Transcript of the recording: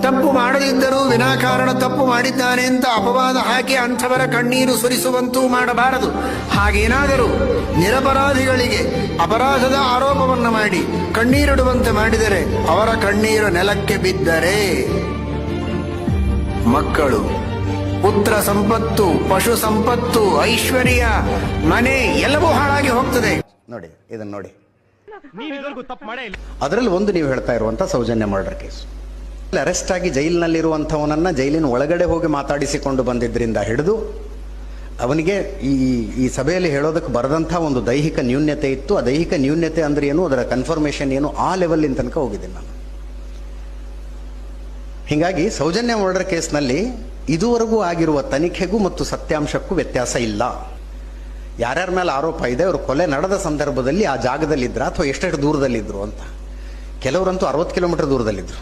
ತಪ್ಪು ಮಾಡದಿದ್ದರೂ ವಿನಾಕಾರಣ ತಪ್ಪು ಮಾಡಿದ್ದಾನೆ ಅಂತ ಅಪವಾದ ಹಾಕಿ ಅಂಥವರ ಕಣ್ಣೀರು ಸುರಿಸುವಂತೂ ಮಾಡಬಾರದು. ಹಾಗೇನಾದರೂ ನಿರಪರಾಧಿಗಳಿಗೆ ಅಪರಾಧದ ಆರೋಪವನ್ನು ಮಾಡಿ ಕಣ್ಣೀರಿಡುವಂತೆ ಮಾಡಿದರೆ, ಅವರ ಕಣ್ಣೀರು ನೆಲಕ್ಕೆ ಬಿದ್ದರೆ ಮಕ್ಕಳು, ಪುತ್ರ ಸಂಪತ್ತು, ಪಶು ಸಂಪತ್ತು, ಐಶ್ವರ್ಯ, ಮನೆ ಎಲ್ಲವೂ ಹಾಳಾಗಿ ಹೋಗ್ತದೆ. ನೋಡಿ, ಇದನ್ನ ನೋಡಿ. ಅದರಲ್ಲಿ ಒಂದು ನೀವು ಹೇಳ್ತಾ ಇರುವಂತ ಸೌಜನ್ಯ ಮರ್ಡರ್ ಕೇಸ್, ಅರೆಸ್ಟ್ ಆಗಿ ಜೈಲಿನಲ್ಲಿರುವಂಥವನನ್ನ ಜೈಲಿನ ಒಳಗಡೆ ಹೋಗಿ ಮಾತಾಡಿಸಿಕೊಂಡು ಬಂದಿದ್ರಿಂದ ಹಿಡಿದು ಅವನಿಗೆ ಈ ಸಭೆಯಲ್ಲಿ ಹೇಳೋದಕ್ಕೆ ಬರದಂಥ ಒಂದು ದೈಹಿಕ ನ್ಯೂನ್ಯತೆ ಇತ್ತು. ಆ ದೈಹಿಕ ನ್ಯೂನ್ಯತೆ ಅಂದ್ರೆ ಏನು, ಅದರ ಕನ್ಫರ್ಮೇಷನ್ ಏನು, ಆ ಲೆವೆಲ್ ತನಕ ಹೋಗಿದ್ದೀನಿ ನಾನು. ಹೀಗಾಗಿ ಸೌಜನ್ಯ ಮರ್ಡರ್ ಕೇಸ್ನಲ್ಲಿ ಇದುವರೆಗೂ ಆಗಿರುವ ತನಿಖೆಗೂ ಮತ್ತು ಸತ್ಯಾಂಶಕ್ಕೂ ವ್ಯತ್ಯಾಸ ಇಲ್ಲ. ಯಾರ್ಯಾರ ಮೇಲೆ ಆರೋಪ ಇದೆ, ಅವರು ಕೊಲೆ ನಡೆದ ಸಂದರ್ಭದಲ್ಲಿ ಆ ಜಾಗದಲ್ಲಿದ್ರ ಅಥವಾ ಎಷ್ಟೆಷ್ಟು ದೂರದಲ್ಲಿದ್ರು ಅಂತ. ಕೆಲವರಂತೂ 60 ಕಿಲೋಮೀಟರ್ ದೂರದಲ್ಲಿದ್ರು.